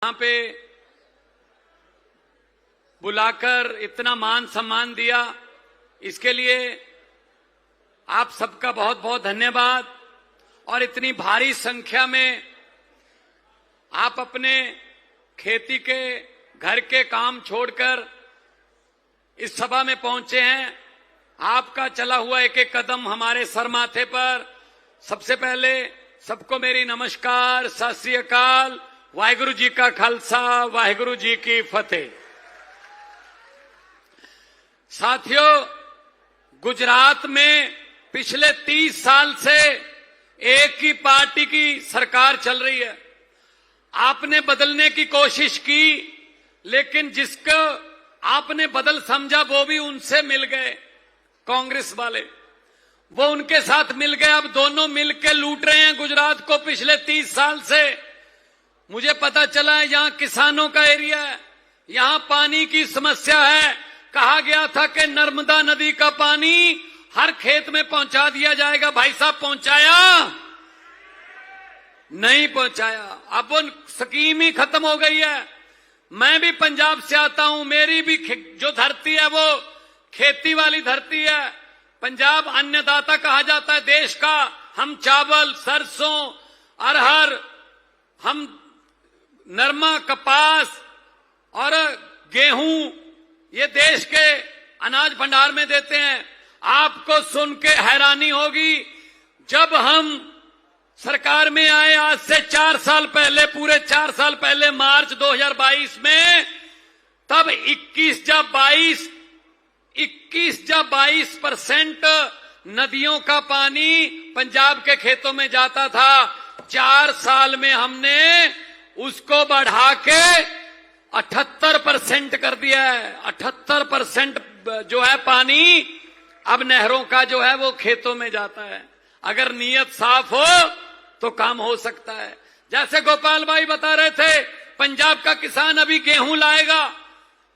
यहां पे बुलाकर इतना मान सम्मान दिया, इसके लिए आप सबका बहुत बहुत धन्यवाद। और इतनी भारी संख्या में आप अपने खेती के घर के काम छोड़कर इस सभा में पहुंचे हैं। आपका चला हुआ एक एक कदम हमारे सर माथे पर। सबसे पहले सबको मेरी नमस्कार, सत श्री अकाल, वाहिगुरु जी का खालसा, वाहिगुरु जी की फतेह। साथियों, गुजरात में पिछले 30 साल से एक ही पार्टी की सरकार चल रही है। आपने बदलने की कोशिश की, लेकिन जिसको आपने बदल समझा वो भी उनसे मिल गए, कांग्रेस वाले। वो उनके साथ मिल गए। अब दोनों मिलकर लूट रहे हैं गुजरात को पिछले 30 साल से। मुझे पता चला है यहां किसानों का एरिया है, यहां पानी की समस्या है। कहा गया था कि नर्मदा नदी का पानी हर खेत में पहुंचा दिया जाएगा। भाई साहब, पहुंचाया? नहीं पहुंचाया। अब वो स्कीम ही खत्म हो गई है। मैं भी पंजाब से आता हूं, मेरी भी जो धरती है वो खेती वाली धरती है। पंजाब अन्नदाता कहा जाता है देश का। हम चावल, सरसों, अरहर, हम नरमा, कपास और गेहूं ये देश के अनाज भंडार में देते हैं। आपको सुन के हैरानी होगी, जब हम सरकार में आए आज से 4 साल पहले, पूरे 4 साल पहले, मार्च 2022 में, तब 21 या 22% नदियों का पानी पंजाब के खेतों में जाता था। 4 साल में हमने उसको बढ़ा के 78% कर दिया है। 78% जो है पानी अब नहरों का जो है वो खेतों में जाता है। अगर नीयत साफ हो तो काम हो सकता है। जैसे गोपाल भाई बता रहे थे, पंजाब का किसान अभी गेहूं लाएगा।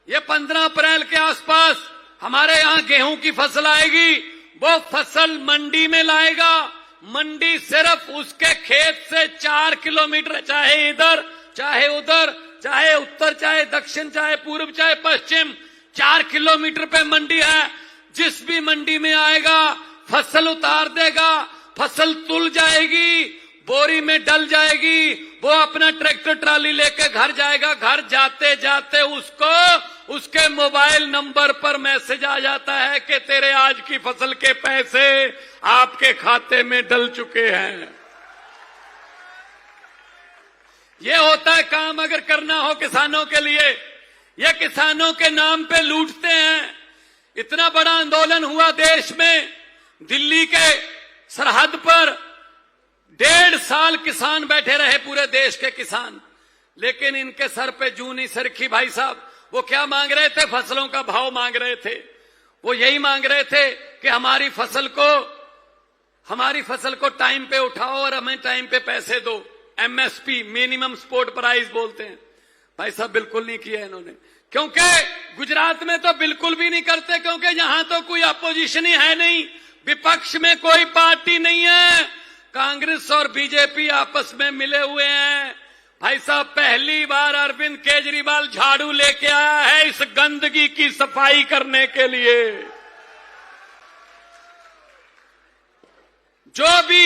ये 15 अप्रैल के आसपास हमारे यहां गेहूं की फसल आएगी। वो फसल मंडी में लाएगा। मंडी सिर्फ उसके खेत से 4 किलोमीटर, चाहे इधर चाहे उधर, चाहे उत्तर चाहे दक्षिण, चाहे पूर्व चाहे पश्चिम, 4 किलोमीटर पे मंडी है। जिस भी मंडी में आएगा फसल उतार देगा, फसल तुल जाएगी, बोरी में डल जाएगी। वो अपना ट्रैक्टर ट्राली लेके घर जाएगा। घर जाते जाते उसको उसके मोबाइल नंबर पर मैसेज आ जाता है कि तेरे आज की फसल के पैसे आपके खाते में डल चुके हैं। ये होता है काम अगर करना हो किसानों के लिए। ये किसानों के नाम पे लूटते हैं। इतना बड़ा आंदोलन हुआ देश में, दिल्ली के सरहद पर 1.5 साल किसान बैठे रहे, पूरे देश के किसान। लेकिन इनके सर पे जूं नहीं सरकी। भाई साहब, वो क्या मांग रहे थे? फसलों का भाव मांग रहे थे। वो यही मांग रहे थे कि हमारी फसल को टाइम पे उठाओ और हमें टाइम पे पैसे दो। MSP, मिनिमम सपोर्ट प्राइस बोलते हैं। भाई साहब, बिल्कुल नहीं किया इन्होंने, क्योंकि गुजरात में तो बिल्कुल भी नहीं करते, क्योंकि यहां तो कोई अपोजिशन ही है नहीं, विपक्ष में कोई पार्टी नहीं है। कांग्रेस और बीजेपी आपस में मिले हुए हैं। भाई साहब, पहली बार अरविंद केजरीवाल झाड़ू लेके आया है इस गंदगी की सफाई करने के लिए। जो भी,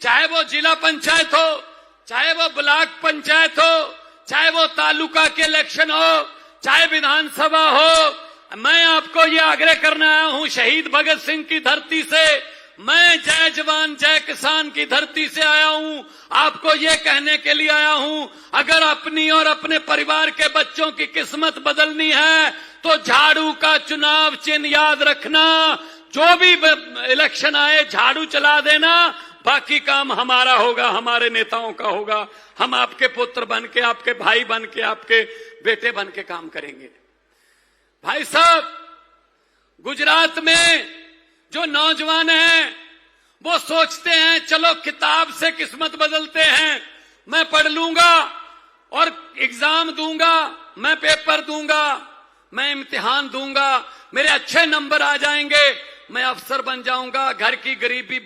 चाहे वो जिला पंचायत हो, चाहे वो ब्लॉक पंचायत हो, चाहे वो तालुका के इलेक्शन हो, चाहे विधानसभा हो, मैं आपको ये आग्रह करने आया हूं शहीद भगत सिंह की धरती से। मैं जय जवान जय किसान की धरती से आया हूं। आपको ये कहने के लिए आया हूं, अगर अपनी और अपने परिवार के बच्चों की किस्मत बदलनी है तो झाड़ू का चुनाव चिन्ह याद रखना। जो भी इलेक्शन आए झाड़ू चला देना, बाकी काम हमारा होगा, हमारे नेताओं का होगा। हम आपके पुत्र बन के, आपके भाई बन के, आपके बेटे बन के काम करेंगे। भाई साहब, गुजरात में जो नौजवान हैं वो सोचते हैं चलो किताब से किस्मत बदलते हैं। मैं पढ़ लूंगा और एग्जाम दूंगा, मैं पेपर दूंगा, मैं इम्तिहान दूंगा, मेरे अच्छे नंबर आ जाएंगे, मैं अफसर बन जाऊंगा, घर की गरीबी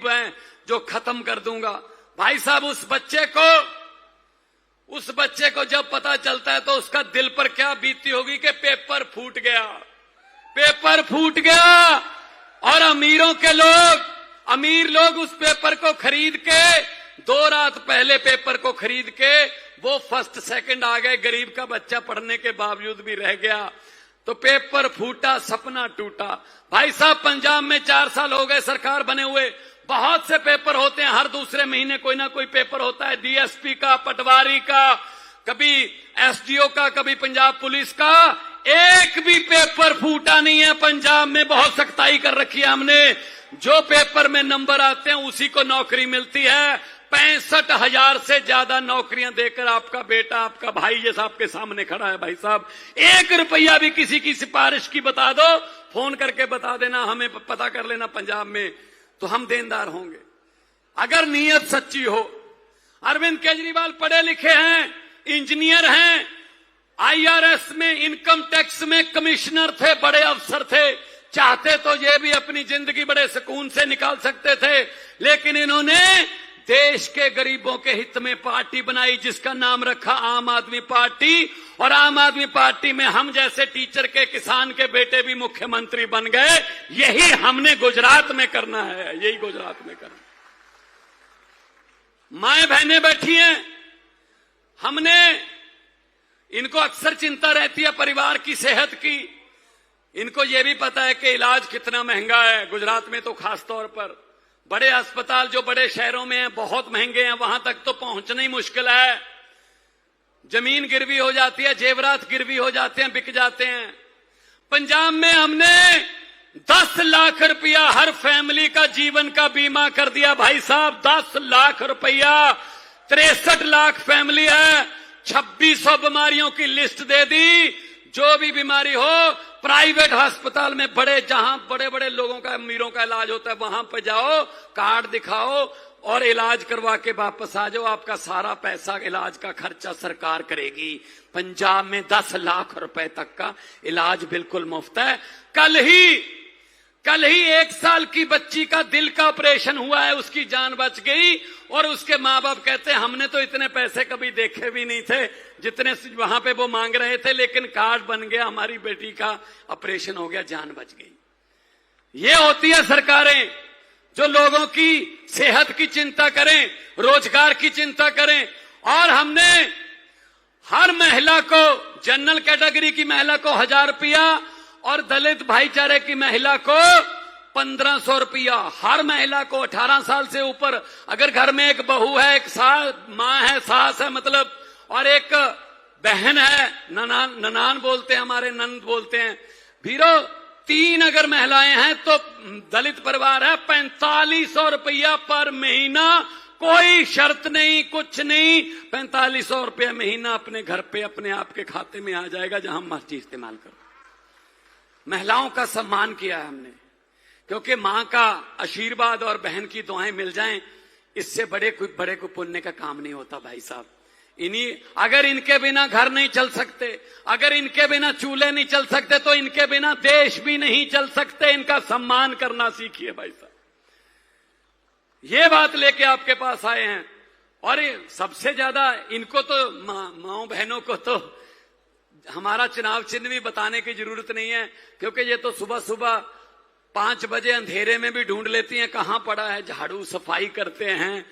जो खत्म कर दूंगा। भाई साहब, उस बच्चे को उस बच्चे को जब पता चलता है तो उसका दिल पर क्या बीतती होगी कि पेपर फूट गया, पेपर फूट गया। और अमीर लोग उस पेपर को खरीद के 2 रात पहले पेपर को खरीद के वो फर्स्ट सेकंड आ गए, गरीब का बच्चा पढ़ने के बावजूद भी रह गया। तो पेपर फूटा, सपना टूटा। भाई साहब, पंजाब में 4 साल हो गए सरकार बने हुए, बहुत से पेपर होते हैं, हर दूसरे महीने कोई ना कोई पेपर होता है, डीएसपी का, पटवारी का, कभी एसडीओ का, कभी पंजाब पुलिस का। एक भी पेपर फूटा नहीं है पंजाब में। बहुत सख्ताई कर रखी है हमने, जो पेपर में नंबर आते हैं उसी को नौकरी मिलती है। 65,000 से ज्यादा नौकरियां देकर आपका बेटा, आपका भाई जैसा आपके सामने खड़ा है। भाई साहब, 1 रुपया भी किसी की सिफारिश की बता दो, फोन करके बता देना, हमें पता कर लेना पंजाब में, तो हम देनदार होंगे अगर नीयत सच्ची हो। अरविंद केजरीवाल पढ़े लिखे हैं, इंजीनियर हैं, आईआरएस में, इनकम टैक्स में कमिश्नर थे, बड़े अफसर थे। चाहते तो ये भी अपनी जिंदगी बड़े सुकून से निकाल सकते थे, लेकिन इन्होंने देश के गरीबों के हित में पार्टी बनाई जिसका नाम रखा आम आदमी पार्टी। और आम आदमी पार्टी में हम जैसे टीचर के, किसान के बेटे भी मुख्यमंत्री बन गए। यही हमने गुजरात में करना है, यही गुजरात में करना। माएं बहनें बैठी हैं, हमने, इनको अक्सर चिंता रहती है परिवार की सेहत की। इनको यह भी पता है कि इलाज कितना महंगा है। गुजरात में तो खास तौर पर बड़े अस्पताल जो बड़े शहरों में हैं बहुत महंगे हैं, वहां तक तो पहुंचना ही मुश्किल है। जमीन गिरवी हो जाती है, जेवरात गिरवी हो जाते हैं, बिक जाते हैं। पंजाब में हमने 10 लाख रुपया हर फैमिली का जीवन का बीमा कर दिया। भाई साहब, 10 लाख रुपया, 63 लाख फैमिली है, 2600 बीमारियों की लिस्ट दे दी। जो भी बीमारी हो, प्राइवेट अस्पताल में, जहां बड़े बड़े लोगों का, अमीरों का इलाज होता है, वहां पर जाओ, कार्ड दिखाओ और इलाज करवा के वापस आ जाओ। आपका सारा पैसा, इलाज का खर्चा सरकार करेगी। पंजाब में 10 लाख रुपए तक का इलाज बिल्कुल मुफ्त है। कल ही 1 साल की बच्ची का दिल का ऑपरेशन हुआ है, उसकी जान बच गई। और उसके माँ बाप कहते हैं हमने तो इतने पैसे कभी देखे भी नहीं थे जितने वहां पे वो मांग रहे थे, लेकिन कार्ड बन गया, हमारी बेटी का ऑपरेशन हो गया, जान बच गई। ये होती है सरकारें जो लोगों की सेहत की चिंता करें, रोजगार की चिंता करें। और हमने हर महिला को, जनरल कैटेगरी की महिला को 1000 रुपया और दलित भाईचारे की महिला को 1500 रुपया। हर महिला को 18 साल से ऊपर, अगर घर में एक बहू है, एक माँ है, सास है मतलब, और एक बहन है, ननान बोलते हैं हमारे, नंद बोलते हैं, भीरो, 3 अगर महिलाएं हैं तो दलित परिवार है, 4500 रुपया पर महीना। कोई शर्त नहीं, कुछ नहीं, 4500 रुपया महीना अपने घर पे, अपने आप के खाते में आ जाएगा जहां मर्जी इस्तेमाल करो। महिलाओं का सम्मान किया है हमने, क्योंकि मां का आशीर्वाद और बहन की दुआएं मिल जाएं, इससे बड़े को पुण्य का काम नहीं होता। भाई साहब, अगर इनके बिना घर नहीं चल सकते, अगर इनके बिना चूल्हे नहीं चल सकते, तो इनके बिना देश भी नहीं चल सकते। इनका सम्मान करना सीखिए भाई साहब। ये बात लेके आपके पास आए हैं। और सबसे ज्यादा इनको तो, माओ बहनों को तो हमारा चुनाव चिन्ह भी बताने की जरूरत नहीं है, क्योंकि ये तो सुबह सुबह 5 बजे अंधेरे में भी ढूंढ लेती हैं कहां पड़ा है, झाड़ू सफाई करते हैं।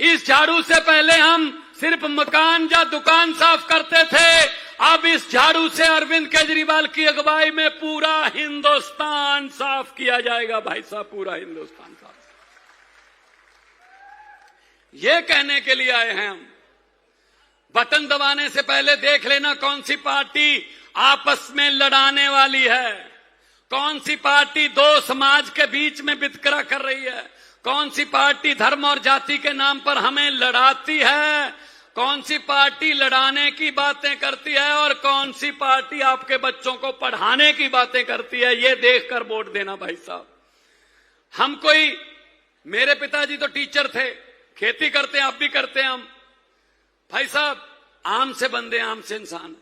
इस झाड़ू से पहले हम सिर्फ मकान या दुकान साफ करते थे, अब इस झाड़ू से अरविंद केजरीवाल की अगुवाई में पूरा हिंदुस्तान साफ किया जाएगा। भाई साहब, पूरा हिंदुस्तान साफ। ये कहने के लिए आए हैं हम, बटन दबाने से पहले देख लेना कौन सी पार्टी आपस में लड़ाने वाली है, कौन सी पार्टी 2 समाज के बीच में वितकरा कर रही है, कौन सी पार्टी धर्म और जाति के नाम पर हमें लड़ाती है, कौन सी पार्टी लड़ाने की बातें करती है और कौन सी पार्टी आपके बच्चों को पढ़ाने की बातें करती है। ये देखकर वोट देना भाई साहब। हम कोई, मेरे पिताजी तो टीचर थे, खेती करते हैं, आप भी करते हैं हम। भाई साहब, आम से बंदे, आम से इंसान।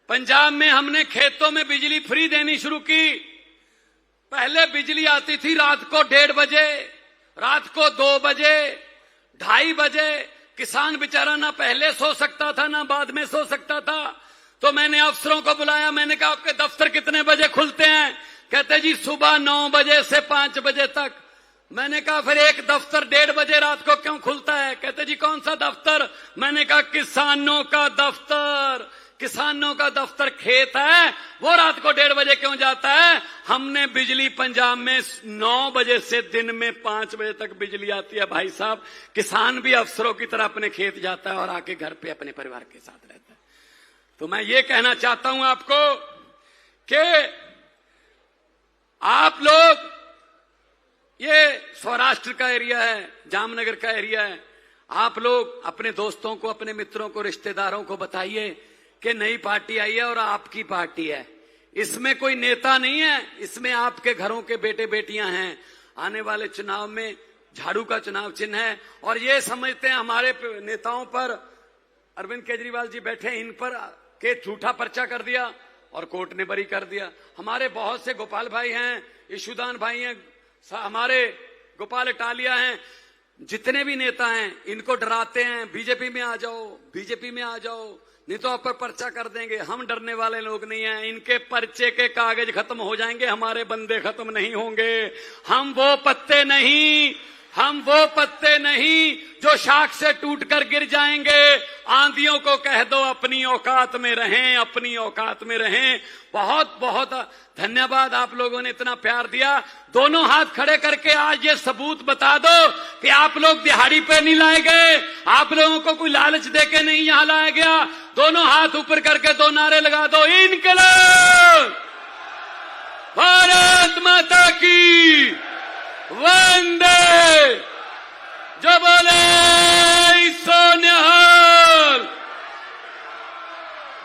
पंजाब में हमने खेतों में बिजली फ्री देनी शुरू की। पहले बिजली आती थी रात को 1:30 बजे, रात को 2 बजे, 2:30 बजे, किसान बेचारा ना पहले सो सकता था ना बाद में सो सकता था। तो मैंने अफसरों को बुलाया, मैंने कहा आपके दफ्तर कितने बजे खुलते हैं? कहते जी सुबह 9 बजे से 5 बजे तक। मैंने कहा फिर एक दफ्तर 1:30 बजे रात को क्यों खुलता है? कहते जी कौन सा दफ्तर? मैंने कहा किसानों का दफ्तर। किसानों का दफ्तर खेत है, वो रात को 1:30 बजे क्यों जाता है? हमने बिजली पंजाब में 9 बजे से दिन में 5 बजे तक बिजली आती है भाई साहब। किसान भी अफसरों की तरह अपने खेत जाता है और आके घर पे अपने परिवार के साथ रहता है। तो मैं ये कहना चाहता हूं आपको कि आप लोग, ये सौराष्ट्र का एरिया है, जामनगर का एरिया है, आप लोग अपने दोस्तों को, अपने मित्रों को, रिश्तेदारों को बताइए कि नई पार्टी आई है और आपकी पार्टी है। इसमें कोई नेता नहीं है, इसमें आपके घरों के बेटे बेटियां हैं। आने वाले चुनाव में झाड़ू का चुनाव चिन्ह है और ये समझते हैं हमारे नेताओं पर, अरविंद केजरीवाल जी बैठे, इन पर के झूठा पर्चा कर दिया और कोर्ट ने बरी कर दिया। हमारे बहुत से गोपाल भाई हैं, यशुदान भाई हैं, हमारे गोपाल इटालिया हैं, जितने भी नेता हैं इनको डराते हैं, बीजेपी में आ जाओ, बीजेपी में आ जाओ, नहीं तो आप पर पर्चा कर देंगे। हम डरने वाले लोग नहीं हैं, इनके पर्चे के कागज खत्म हो जाएंगे, हमारे बंदे खत्म नहीं होंगे। हम वो पत्ते नहीं जो शाख से टूटकर गिर जाएंगे। आंधियों को कह दो अपनी औकात में रहें, अपनी औकात में रहें। बहुत बहुत धन्यवाद, आप लोगों ने इतना प्यार दिया। दोनों हाथ खड़े करके आज ये सबूत बता दो कि आप लोग दिहाड़ी पे नहीं लाए गए, आप लोगों को कोई लालच देके नहीं यहां लाया गया। दोनों हाथ ऊपर करके 2 नारे लगा दो, इनकलाब, भारत माता की, वंदे, जो बोले सो निहाल।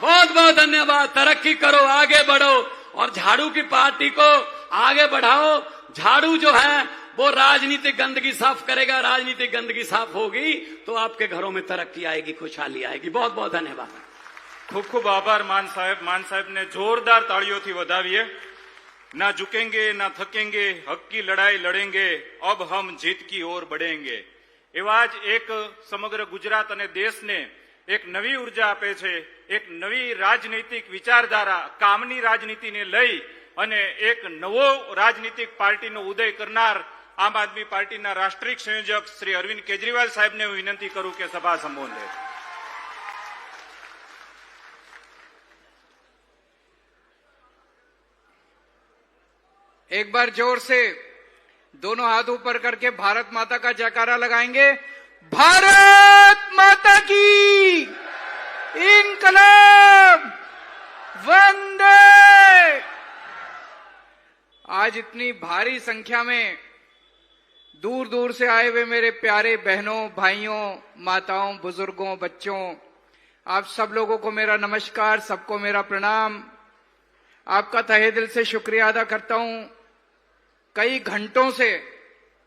बहुत बहुत धन्यवाद। तरक्की करो, आगे बढ़ो और झाड़ू की पार्टी को आगे बढ़ाओ। झाड़ू जो है वो राजनीतिक गंदगी साफ करेगा, राजनीतिक गंदगी साफ होगी तो आपके घरों में तरक्की आएगी, खुशहाली आएगी। बहुत बहुत धन्यवाद। खूब खूब आभार मान साहब ने जोरदार ताड़ियों વધાવીએ। ना झुकेंगे ना थकेंगे, हक की लड़ाई लड़ेंगे, अब हम जीत की ओर बढ़ेंगे। एवा ज एक समग्र गुजरात અને દેશને એક નવી ઉર્જા આપે છે, એક નવી રાજનૈતિક વિચારધારા, કામની રાજનીતિને લઈ અને એક નવો રાજનીતિક પાર્ટીનો ઉદય કરનાર આમ આદમી પાર્ટીના રાષ્ટ્રીય સંયોજક શ્રી અરવિંદ કેજરીવાલ સાહેબને હું વિનંતી કરું કે સભા સંબોધે। एक बार जोर से दोनों हाथ ऊपर करके भारत माता का जयकारा लगाएंगे। भारत माता की, इनकलाब, वंदे। आज इतनी भारी संख्या में दूर दूर से आए हुए मेरे प्यारे बहनों, भाइयों, माताओं, बुजुर्गों, बच्चों, आप सब लोगों को मेरा नमस्कार, सबको मेरा प्रणाम। आपका तहे दिल से शुक्रिया अदा करता हूं। कई घंटों से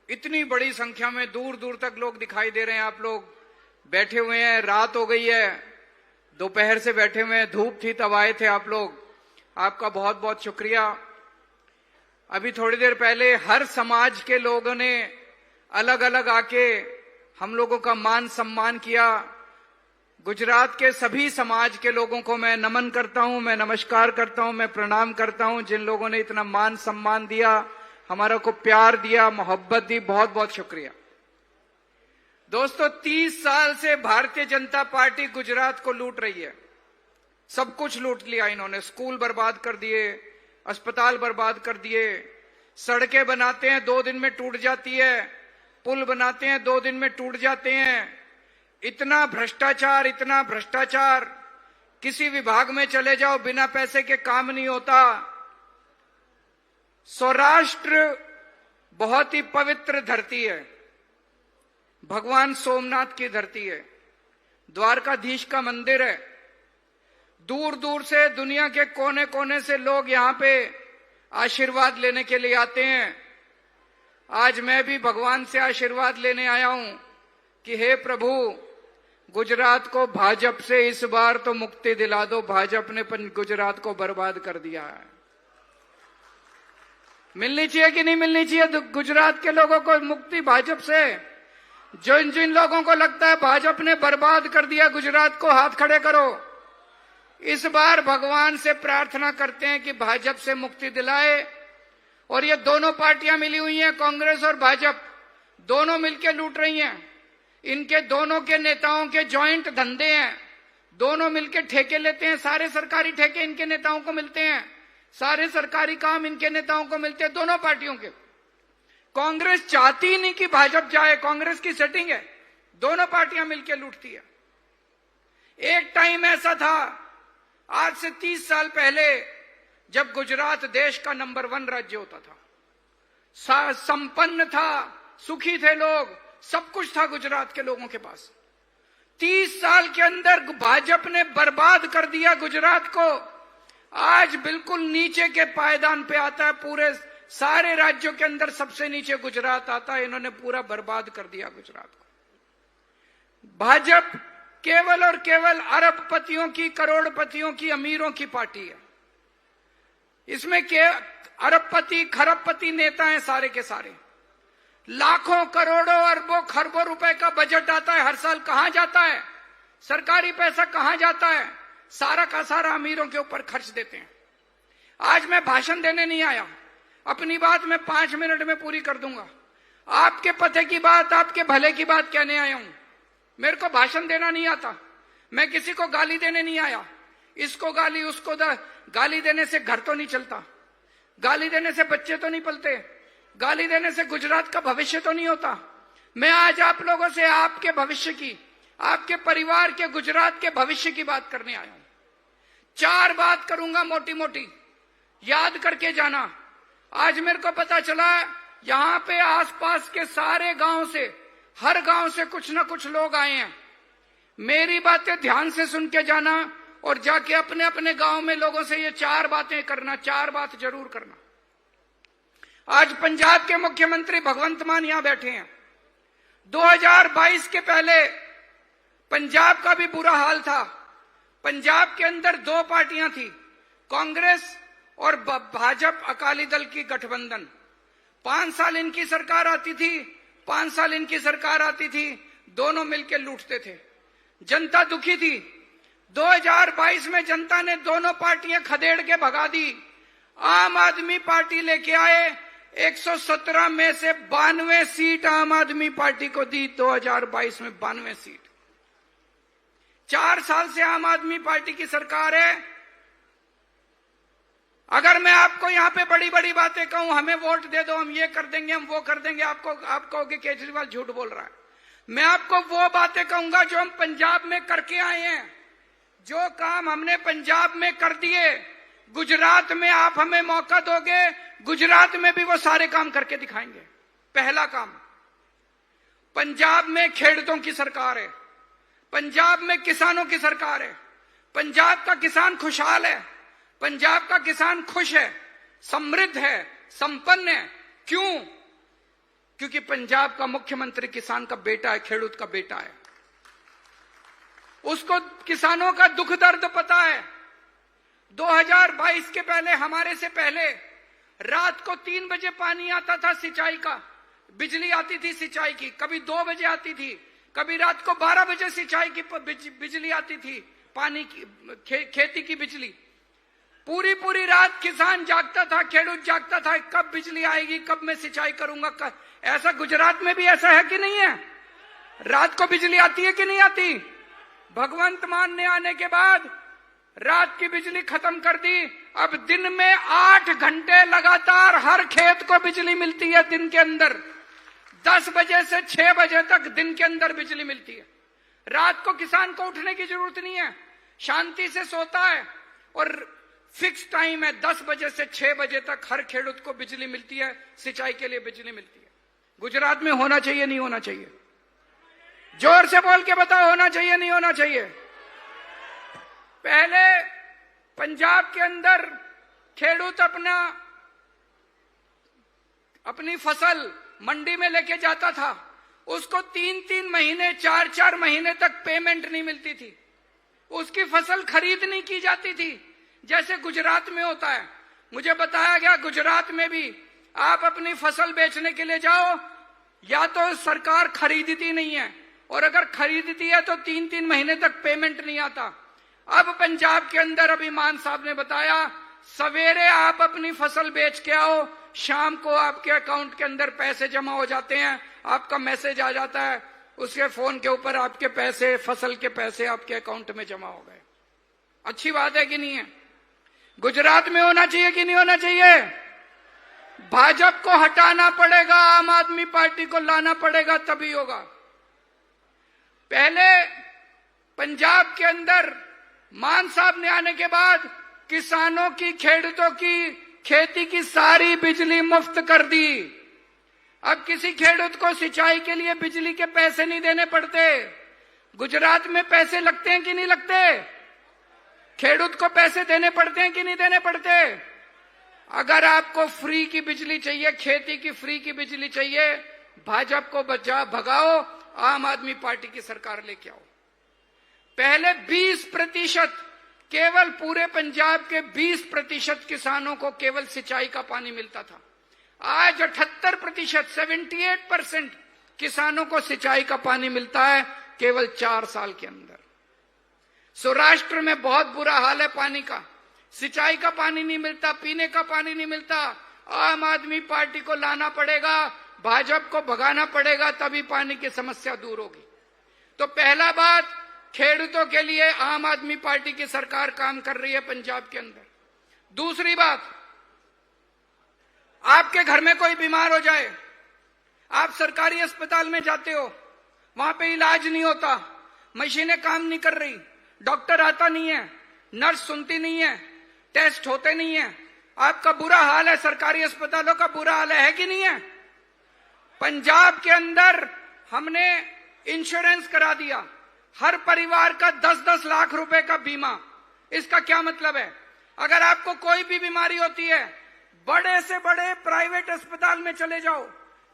इतनी बड़ी संख्या में दूर दूर तक लोग दिखाई दे रहे हैं। आप लोग बैठे हुए हैं, रात हो गई है, दोपहर से बैठे हुए हैं, धूप थी तब आए थे आप लोग। आपका बहुत बहुत शुक्रिया। अभी थोड़ी देर पहले हर समाज के लोगों ने अलग अलग आके हम लोगों का मान सम्मान किया। गुजरात के सभी समाज के लोगों को मैं नमन करता हूं, मैं नमस्कार करता हूं, मैं प्रणाम करता हूं। जिन लोगों ने इतना मान सम्मान दिया, हमारा को प्यार दिया, मोहब्बत दी, बहुत बहुत शुक्रिया। दोस्तों, 30 साल से भारतीय जनता पार्टी गुजरात को लूट रही है। सब कुछ लूट लिया इन्होंने। स्कूल बर्बाद कर दिए, अस्पताल बर्बाद कर दिए, सड़कें बनाते हैं 2 दिन में टूट जाती है, पुल बनाते हैं 2 दिन में टूट जाते हैं। इतना भ्रष्टाचार, इतना भ्रष्टाचार, किसी विभाग में चले जाओ बिना पैसे के काम नहीं होता। सौराष्ट्र बहुत ही पवित्र धरती है, भगवान सोमनाथ की धरती है, द्वारकाधीश का मंदिर है। दूर दूर से दुनिया के कोने कोने से लोग यहां पे आशीर्वाद लेने के लिए आते हैं। आज मैं भी भगवान से आशीर्वाद लेने आया हूं कि हे प्रभु, गुजरात को भाजपा से इस बार तो मुक्ति दिला दो। भाजपा ने गुजरात को बर्बाद कर दिया है। मिलनी चाहिए कि नहीं मिलनी चाहिए गुजरात के लोगों को मुक्ति भाजपा से? जिन जिन लोगों को लगता है भाजपा ने बर्बाद कर दिया गुजरात को, हाथ खड़े करो। इस बार भगवान से प्रार्थना करते हैं कि भाजपा से मुक्ति दिलाए। और ये दोनों पार्टियां मिली हुई हैं, कांग्रेस और भाजपा, दोनों मिलकर लूट रही हैं। इनके दोनों के नेताओं के जॉइंट धंधे हैं, दोनों मिलकर ठेके लेते हैं। सारे सरकारी ठेके इनके नेताओं को मिलते हैं, सारे सरकारी काम इनके नेताओं को मिलते हैं, दोनों पार्टियों के। कांग्रेस चाहती नहीं कि भाजपा जाए, कांग्रेस की सेटिंग है, दोनों पार्टियां मिलकर लूटती है। एक टाइम ऐसा था, आज से 30 साल पहले, जब गुजरात देश का नंबर 1 राज्य होता था, संपन्न था, सुखी थे लोग, सब कुछ था गुजरात के लोगों के पास। 30 साल के अंदर भाजपा ने बर्बाद कर दिया गुजरात को। आज बिल्कुल नीचे के पायदान पे आता है, पूरे सारे राज्यों के अंदर सबसे नीचे गुजरात आता है। इन्होंने पूरा बर्बाद कर दिया गुजरात को। भाजपा केवल और केवल अरबपतियों की, करोड़पतियों की, अमीरों की पार्टी है। इसमें के अरबपति खरबपति नेता हैं सारे के सारे। लाखों करोड़ों अरबों खरबों रुपए का बजट आता है हर साल, कहां जाता है? सरकारी पैसा कहां जाता है? सारा का सारा अमीरों के ऊपर खर्च देते हैं। आज मैं भाषण देने नहीं आया, अपनी बात मैं 5 मिनट में पूरी कर दूंगा। आपके पते की बात, आपके भले की बात कहने आया हूं। मेरे को भाषण देना नहीं आता, मैं किसी को गाली देने नहीं आया। इसको गाली, उसको गाली देने से घर तो नहीं चलता, गाली देने से बच्चे तो नहीं पलते, गाली देने से गुजरात का भविष्य तो नहीं होता। मैं आज आप लोगों से आपके भविष्य की, आपके परिवार के, गुजरात के भविष्य की बात करने आया हूं। 4 बात करूंगा मोटी मोटी, याद करके जाना। आज मेरे को पता चला यहां पे आसपास के सारे गांव से, हर गांव से कुछ ना कुछ लोग आए हैं। मेरी बातें ध्यान से सुन के जाना और जाके अपने अपने गांव में लोगों से ये 4 बातें करना, 4 बात जरूर करना। आज पंजाब के मुख्यमंत्री भगवंत मान यहां बैठे हैं। 2022 के पहले पंजाब का भी बुरा हाल था। पंजाब के अंदर 2 पार्टियां थी, कांग्रेस और भाजपा अकाली दल की गठबंधन। 5 साल इनकी सरकार आती थी, 5 साल इनकी सरकार आती थी, दोनों मिलकर लूटते थे। जनता दुखी थी। 2022 में जनता ने दोनों पार्टियां खदेड़ के भगा दी। आम आदमी पार्टी लेके आए, 117 में से 92 सीट आम आदमी पार्टी को दी। 2022 में 92 सीट। 4 साल से आम आदमी पार्टी की सरकार है। अगर मैं आपको यहां पे बड़ी बड़ी बातें कहूं, हमें वोट दे दो, हम ये कर देंगे, हम वो कर देंगे, आप कहोगे केजरीवाल झूठ बोल रहा है। मैं आपको वो बातें कहूंगा जो हम पंजाब में करके आए हैं। जो काम हमने पंजाब में कर दिए, गुजरात में आप हमें मौका दोगे, गुजरात में भी वो सारे काम करके दिखाएंगे। पहला काम, पंजाब में खेड़ूतों की सरकार है, पंजाब में किसानों की सरकार है। पंजाब का किसान खुशहाल है, पंजाब का किसान खुश है, समृद्ध है, संपन्न है। क्यों? क्योंकि पंजाब का मुख्यमंत्री किसान का बेटा है, खेड़ूत का बेटा है। उसको किसानों का दुख दर्द पता है। 2022 के पहले, हमारे से पहले, रात को 3 बजे पानी आता था सिंचाई का, बिजली आती थी सिंचाई की। कभी 2 बजे आती थी, कभी रात को 12 बजे सिंचाई की बिजली आती थी, पानी की, खेती की बिजली। पूरी पूरी रात किसान जागता था, खेडूत जागता था, कब बिजली आएगी, कब मैं सिंचाई करूंगा। ऐसा गुजरात में भी ऐसा है कि नहीं है? रात को बिजली आती है कि नहीं आती? भगवंत मान ने आने के बाद रात की बिजली खत्म कर दी। अब दिन में 8 घंटे लगातार हर खेत को बिजली मिलती है। दिन के अंदर 10 बजे से 6 बजे तक दिन के अंदर बिजली मिलती है। रात को किसान को उठने की जरूरत नहीं है, शांति से सोता है। और फिक्स टाइम है, 10 बजे से 6 बजे तक हर खेडूत को बिजली मिलती है, सिंचाई के लिए बिजली मिलती है। गुजरात में होना चाहिए, नहीं होना चाहिए? जोर से बोल के बताओ, होना चाहिए, नहीं होना चाहिए? पहले पंजाब के अंदर खेडूत अपनी फसल मंडी में लेके जाता था, उसको 3-3 महीने, 4-4 महीने तक पेमेंट नहीं मिलती थी। उसकी फसल खरीद नहीं की जाती थी जैसे गुजरात में होता है। मुझे बताया गया गुजरात में भी आप अपनी फसल बेचने के लिए जाओ, या तो सरकार खरीदती नहीं है, और अगर खरीदती है तो 3-3 महीने तक पेमेंट नहीं आता। अब पंजाब के अंदर अभी मान साहब ने बताया, सवेरे आप अपनी फसल बेच के आओ, शाम को आपके अकाउंट के अंदर पैसे जमा हो जाते हैं, आपका मैसेज आ जाता है, उसके फोन के ऊपर आपके पैसे, फसल के पैसे आपके अकाउंट में जमा हो गए। अच्छी बात है कि नहीं है? गुजरात में होना चाहिए कि नहीं होना चाहिए? भाजपा को हटाना पड़ेगा, आम आदमी पार्टी को लाना पड़ेगा, तभी होगा। पहले पंजाब के अंदर मान साहब ने आने के बाद किसानों की, खेडूतों की खेती की सारी बिजली मुफ्त कर दी। अब किसी खेडूत को सिंचाई के लिए बिजली के पैसे नहीं देने पड़ते। गुजरात में पैसे लगते हैं कि नहीं लगते? खेडूत को पैसे देने पड़ते हैं कि नहीं देने पड़ते? अगर आपको फ्री की बिजली चाहिए, खेती की फ्री की बिजली चाहिए, भाजपा को भगाओ, आम आदमी पार्टी की सरकार लेके आओ। पहले 20%, केवल पूरे पंजाब के 20% किसानों को केवल सिंचाई का पानी मिलता था। आज 78%, 78% किसानों को सिंचाई का पानी मिलता है केवल 4 साल के अंदर। सौराष्ट्र में बहुत बुरा हाल है पानी का, सिंचाई का पानी नहीं मिलता, पीने का पानी नहीं मिलता। आम आदमी पार्टी को लाना पड़ेगा, भाजपा को भगाना पड़ेगा, तभी पानी की समस्या दूर होगी। तो पहला बात, खेडूतों के लिए आम आदमी पार्टी की सरकार काम कर रही है पंजाब के अंदर। दूसरी बात, आपके घर में कोई बीमार हो जाए, आप सरकारी अस्पताल में जाते हो, वहां पे इलाज नहीं होता, मशीनें काम नहीं कर रही, डॉक्टर आता नहीं है, नर्स सुनती नहीं है, टेस्ट होते नहीं है, आपका बुरा हाल है, सरकारी अस्पतालों का बुरा हाल है कि नहीं है? पंजाब के अंदर हमने इंश्योरेंस करा दिया, हर परिवार का 10-10 लाख रुपए का बीमा। इसका क्या मतलब है? अगर आपको कोई भी बीमारी होती है, बड़े से बड़े प्राइवेट अस्पताल में चले जाओ,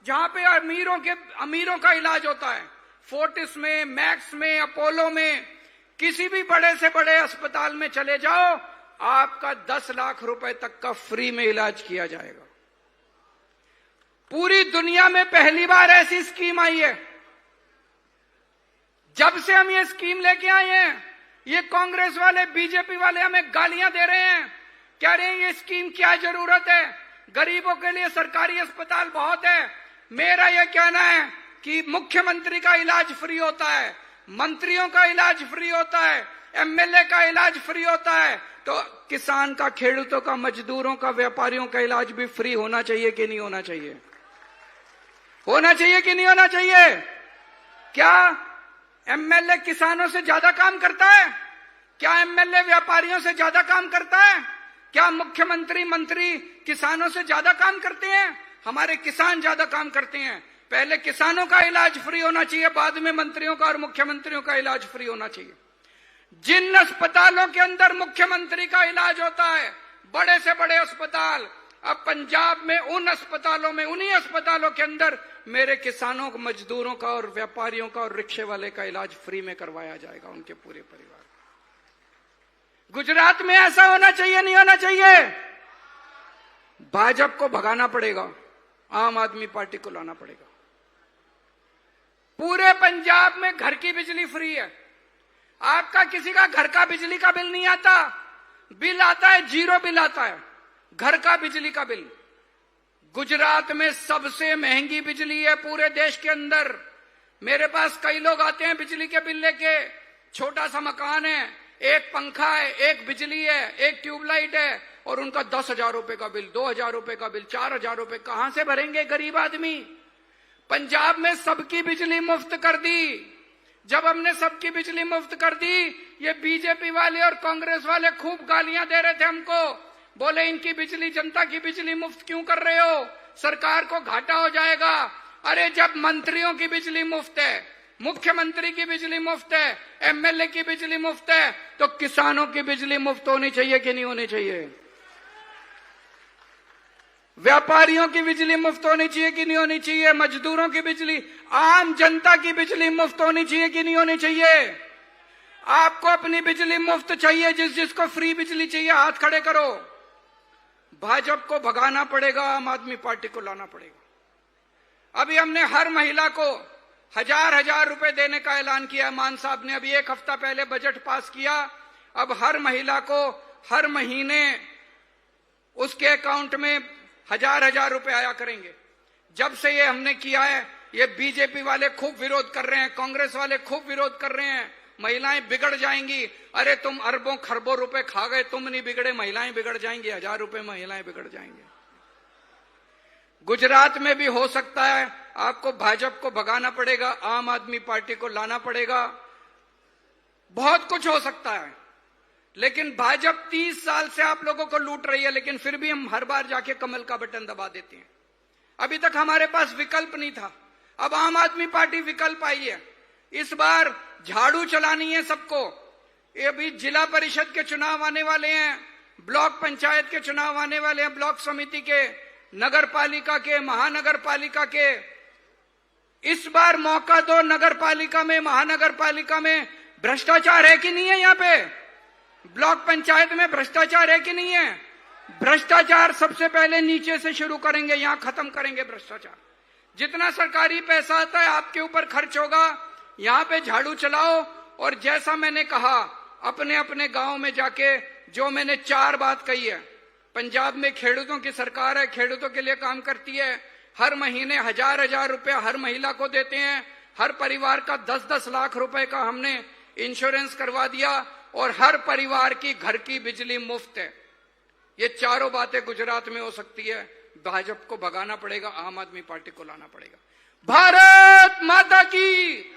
जहां पे अमीरों का इलाज होता है, फोर्टिस में, मैक्स में, अपोलो में, किसी भी बड़े से बड़े अस्पताल में चले जाओ, आपका 10 लाख रुपए तक का फ्री में इलाज किया जाएगा। पूरी दुनिया में पहली बार ऐसी स्कीम आई है। जब से हम ये स्कीम लेके आए हैं, ये कांग्रेस वाले, बीजेपी वाले हमें गालियां दे रहे हैं, कह रहे हैं ये स्कीम क्या जरूरत है, गरीबों के लिए सरकारी अस्पताल बहुत है। मेरा यह कहना है कि मुख्यमंत्री का इलाज फ्री होता है, मंत्रियों का इलाज फ्री होता है, एमएलए का इलाज फ्री होता है, तो किसान का, खेडूतों का, मजदूरों का, व्यापारियों का इलाज भी फ्री होना चाहिए कि नहीं होना चाहिए? होना चाहिए कि नहीं होना चाहिए? क्या एमएलए किसानों से ज्यादा काम करता है? क्या एमएलए व्यापारियों से ज्यादा काम करता है? क्या मुख्यमंत्री, मंत्री किसानों से ज्यादा काम करते हैं? हमारे किसान ज्यादा काम करते हैं। पहले किसानों का इलाज फ्री होना चाहिए, बाद में मंत्रियों का और मुख्यमंत्रियों का इलाज फ्री होना चाहिए। जिन अस्पतालों के अंदर मुख्यमंत्री का इलाज होता है, बड़े से बड़े अस्पताल, अब पंजाब में उन अस्पतालों में, उन्हीं अस्पतालों के अंदर मेरे किसानों, मजदूरों का और व्यापारियों का और रिक्शे वाले का इलाज फ्री में करवाया जाएगा, उनके पूरे परिवार। गुजरात में ऐसा होना चाहिए, नहीं होना चाहिए? भाजपा को भगाना पड़ेगा, आम आदमी पार्टी को लाना पड़ेगा। पूरे पंजाब में घर की बिजली फ्री है। आपका किसी का घर का बिजली का बिल नहीं आता, बिल आता है, 0 बिल आता है, घर का बिजली का बिल। गुजरात में सबसे महंगी बिजली है पूरे देश के अंदर। मेरे पास कई लोग आते हैं बिजली के बिल लेके, छोटा सा मकान है, एक पंखा है, एक बिजली है, एक ट्यूबलाइट है, और उनका 10,000 रुपए का बिल, 2,000 रुपए का बिल, 4,000 रुपए कहां से भरेंगे गरीब आदमी? पंजाब में सबकी बिजली मुफ्त कर दी। जब हमने सबकी बिजली मुफ्त कर दी, ये बीजेपी वाले और कांग्रेस वाले खूब गालियां दे रहे थे हमको, बोले इनकी बिजली, जनता की बिजली मुफ्त क्यों कर रहे हो, सरकार को घाटा हो जाएगा। अरे जब मंत्रियों की बिजली मुफ्त है, मुख्यमंत्री की बिजली मुफ्त है, एमएलए की बिजली मुफ्त है, तो किसानों की बिजली मुफ्त होनी चाहिए कि नहीं होनी चाहिए? व्यापारियों की बिजली मुफ्त होनी चाहिए कि नहीं होनी चाहिए? मजदूरों की बिजली, आम जनता की बिजली मुफ्त होनी चाहिए कि नहीं होनी चाहिए? आपको अपनी बिजली मुफ्त चाहिए, जिसको फ्री बिजली चाहिए हाथ खड़े करो। भाजपा को भगाना पड़ेगा, आम आदमी पार्टी को लाना पड़ेगा। अभी हमने हर महिला को 1000 रुपए देने का ऐलान किया। मान साहब ने अभी 1 हफ्ता पहले बजट पास किया। अब हर महिला को हर महीने उसके अकाउंट में 1000 रुपए आया करेंगे। जब से ये हमने किया है, ये बीजेपी वाले खूब विरोध कर रहे हैं, कांग्रेस वाले खूब विरोध कर रहे हैं, महिलाएं बिगड़ जाएंगी। अरे तुम अरबों खरबों रुपए खा गए, तुम नहीं बिगड़े, महिलाएं बिगड़ जाएंगी। 1000 रुपए महिलाएं बिगड़ जाएंगे। गुजरात में भी हो सकता है, आपको भाजपा को भगाना पड़ेगा, आम आदमी पार्टी को लाना पड़ेगा, बहुत कुछ हो सकता है। लेकिन भाजपा 30 साल से आप लोगों को लूट रही है, लेकिन फिर भी हम हर बार जाके कमल का बटन दबा देते हैं। अभी तक हमारे पास विकल्प नहीं था, अब आम आदमी पार्टी विकल्प आई है। इस बार झाड़ू चलानी है सबको। ये अभी जिला परिषद के चुनाव आने वाले हैं, ब्लॉक पंचायत के चुनाव आने वाले हैं, ब्लॉक समिति के, नगर पालिका के, महानगर पालिका के। इस बार मौका दो। नगर पालिका में, महानगर पालिका में भ्रष्टाचार है कि नहीं है? यहाँ पे ब्लॉक पंचायत में भ्रष्टाचार है कि नहीं है? भ्रष्टाचार सबसे पहले नीचे से शुरू करेंगे, यहां खत्म करेंगे भ्रष्टाचार। जितना सरकारी पैसा आता है आपके ऊपर खर्च होगा, यहां पे झाड़ू चलाओ। और जैसा मैंने कहा, अपने अपने गांव में जाके, जो मैंने 4 बात कही है, पंजाब में खेडूतों की सरकार है, खेडूतों के लिए काम करती है। हर महीने 1000 रुपया हर महिला को देते हैं। हर परिवार का 10-10 लाख रुपए का हमने इंश्योरेंस करवा दिया, और हर परिवार की घर की बिजली मुफ्त है। ये चारों बातें गुजरात में हो सकती है। भाजपा को भगाना पड़ेगा, आम आदमी पार्टी को लाना पड़ेगा। भारत माता की।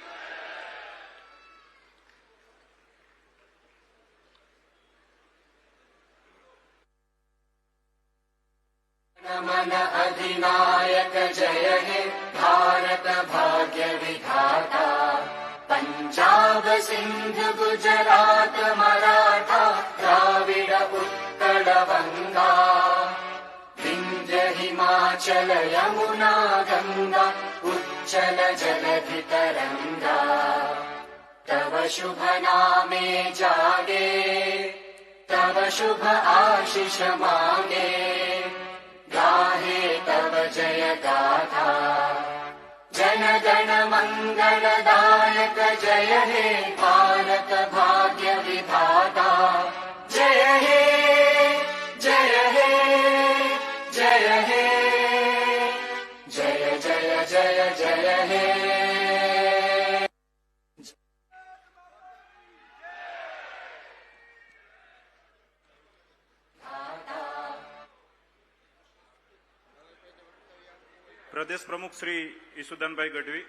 मन अधिनायक जय हे भारत भाग्य विधाता। पंजाब सिंध गुजरात मराठा द्राविड उत्कल बंगा। विंध्य हिमाचल यमुना गंगा उच्चल जलधि तरंगा। तव शुभ नामे जागे, तव शुभ आशीष मांगे। गाहे तव जय गाथा, जन गण मंगलदायक जय हे भारत भाग्य विधाता। जय हे जय हे जय हे जय जय जय जय हे। प्रदेश प्रमुख श्री ईसुदानभाई गढ़वी।